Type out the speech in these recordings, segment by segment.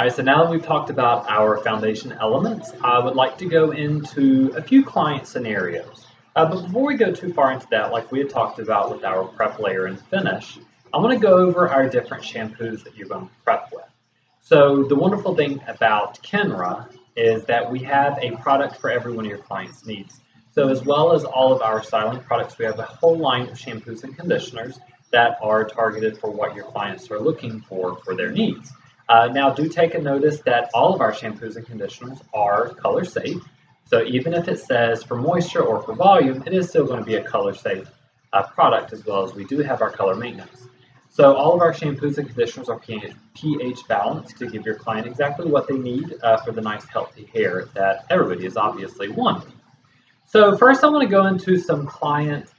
Alright, so now that we've talked about our foundation elements, I would like to go into a few client scenarios. But before we go too far into that, like we had talked about with our prep layer and finish, I want to go over our different shampoos that you're going to prep with. So the wonderful thing about Kenra is that we have a product for every one of your clients' needs. So as well as all of our styling products, we have a whole line of shampoos and conditioners that are targeted for what your clients are looking for their needs. Now, do take a notice that all of our shampoos and conditioners are color safe. So even if it says for moisture or for volume, it is still going to be a color safe product, as well as we do have our color maintenance. So all of our shampoos and conditioners are pH balanced to give your client exactly what they need for the nice healthy hair that everybody is obviously wanting. So first I want to go into some client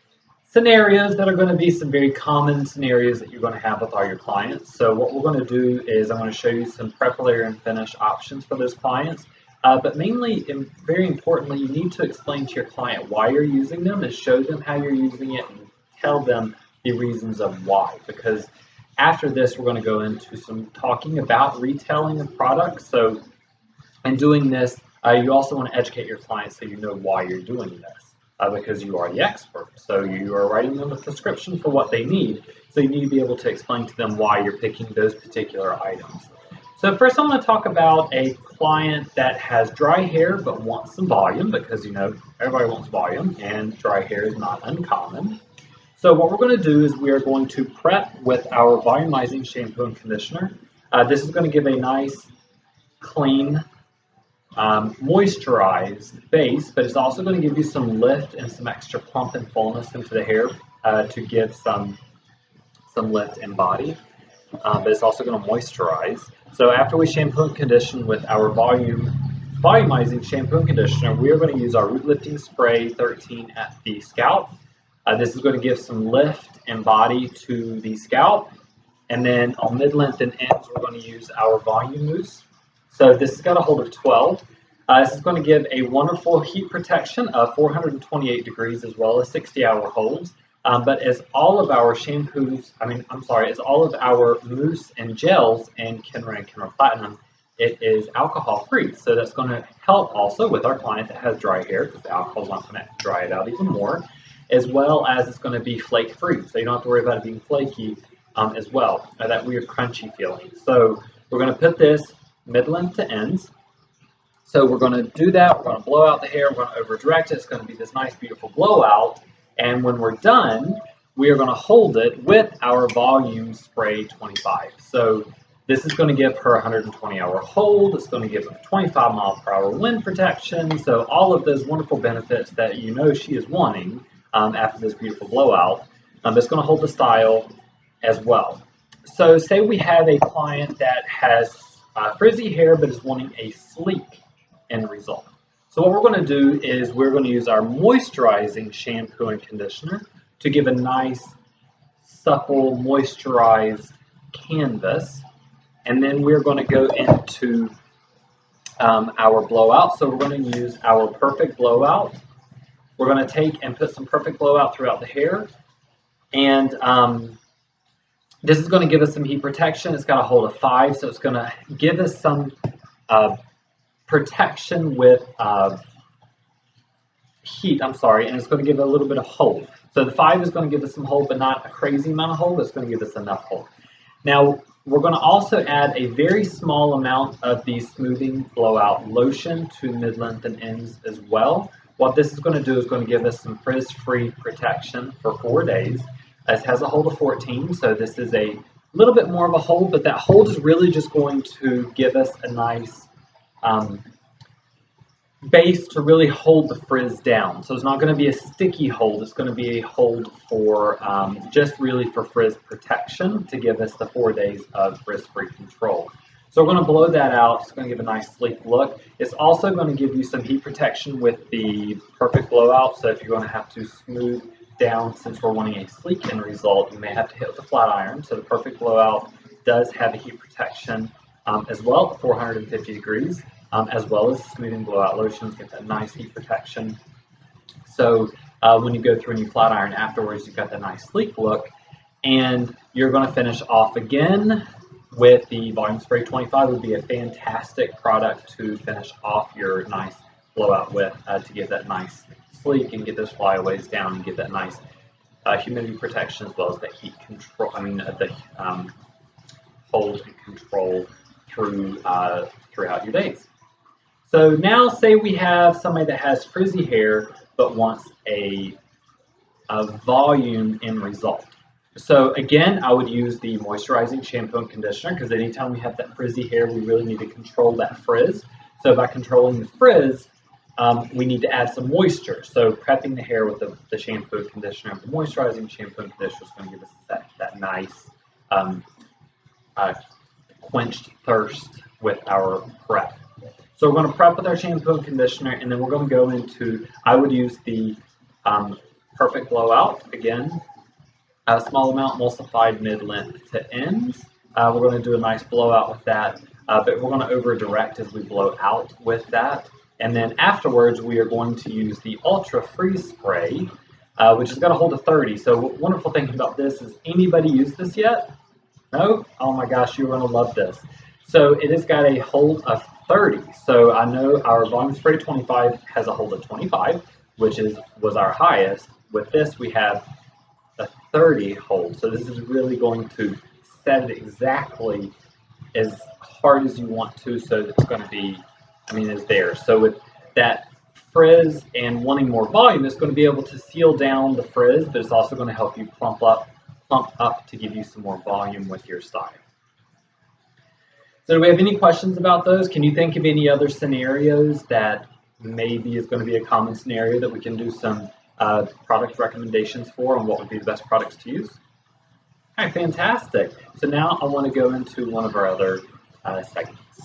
scenarios that are going to be some very common scenarios that you're going to have with all your clients. So what we're going to do is I'm going to show you some prep layer and finish options for those clients. But mainly, and very importantly, you need to explain to your client why you're using them and show them how you're using it and tell them the reasons of why. Because after this, we're going to go into some talking about retailing of products. So in doing this, you also want to educate your clients so you know why you're doing this. Because you are the expert. So you are writing them a prescription for what they need. So you need to be able to explain to them why you're picking those particular items. So first I want to talk about a client that has dry hair but wants some volume, because everybody wants volume and dry hair is not uncommon. So what we're going to do is we are going to prep with our volumizing shampoo and conditioner. This is going to give a nice clean moisturized base, but it's also going to give you some lift and some extra plump and fullness into the hair to give some lift and body, but it's also going to moisturize. So after we shampoo and condition with our volumizing shampoo and conditioner, we are going to use our root lifting spray 13 at the scalp. This is going to give some lift and body to the scalp, and then on mid-length and ends we're going to use our volume mousse. So this has got a hold of 12. This is going to give a wonderful heat protection of 428 degrees as well as 60-hour holds. But as all of our shampoos, as all of our mousse and gels in Kenra and Kenra Platinum, it is alcohol free. So that's going to help also with our client that has dry hair, because the alcohol is not going to dry it out even more, as well as it's going to be flake free. So you don't have to worry about it being flaky as well, that weird crunchy feeling. So we're going to put this mid-length to ends. So we're going to do that. We're going to blow out the hair. We're going to over direct it. It's going to be this nice, beautiful blowout. And when we're done, we are going to hold it with our volume spray 25. So this is going to give her 120-hour hold. It's going to give her 25-mile-per-hour wind protection. So all of those wonderful benefits that you know she is wanting after this beautiful blowout. It's going to hold the style as well. So say we have a client that has frizzy hair but is wanting a sleek end result. So what we're going to do is we're going to use our moisturizing shampoo and conditioner to give a nice supple moisturized canvas, and then we're going to go into our blowout. So we're going to use our Perfect Blowout. We're going to take and put some Perfect Blowout throughout the hair, and this is going to give us some heat protection. It's got a hold of 5, so it's going to give us some protection with heat, and it's going to give it a little bit of hold. So the 5 is going to give us some hold, but not a crazy amount of hold. It's going to give us enough hold. Now, we're going to also add a very small amount of the smoothing blowout lotion to mid-length and ends as well. What this is going to do is going to give us some frizz-free protection for 4 days. This has a hold of 14, so this is a little bit more of a hold, but that hold is really just going to give us a nice base to really hold the frizz down. So it's not going to be a sticky hold. It's going to be a hold for just really for frizz protection to give us the 4 days of frizz-free control. So we're going to blow that out. It's going to give a nice sleek look. It's also going to give you some heat protection with the Perfect Blowout. So if you're going to have to smooth down, since we're wanting a sleek end result, you may have to hit with a flat iron. So the Perfect Blowout does have a heat protection as well at 450 degrees. As well as smoothing blowout lotions, get that nice heat protection. So when you go through and you flat iron afterwards, you've got that nice sleek look. And you're going to finish off again with the Volume Spray 25 would be a fantastic product to finish off your nice blowout with, to get that nice sleek and get those flyaways down and get that nice humidity protection as well as the heat control. The hold and control through throughout your days. So now, say we have somebody that has frizzy hair but wants a volume end result. So again, I would use the moisturizing shampoo and conditioner, because anytime we have that frizzy hair, we really need to control that frizz. So by controlling the frizz, we need to add some moisture. So prepping the hair with the shampoo and conditioner, the moisturizing shampoo and conditioner is going to give us that nice quenched thirst with our prep. So we're going to prep with our shampoo and conditioner, and then we're going to go into, I would use the Perfect Blowout again. A small amount emulsified mid-length to ends. We're going to do a nice blowout with that, but we're going to over direct as we blow out with that. And then afterwards, we are going to use the Ultra Freeze Spray, which is going to hold a 30. So wonderful thing about this is, anybody used this yet? No? Oh my gosh, you're going to love this. So it has got a hold of 30. So I know our Volume Spray 25 has a hold of 25, which was our highest. With this, we have a 30 hold. So this is really going to set it exactly as hard as you want to, so it's going to be, is there. So with that frizz and wanting more volume, it's going to be able to seal down the frizz, but it's also going to help you plump up to give you some more volume with your style. So do we have any questions about those? Can you think of any other scenarios that maybe is going to be a common scenario that we can do some product recommendations for, and what would be the best products to use? All right, fantastic. So now I want to go into one of our other segments.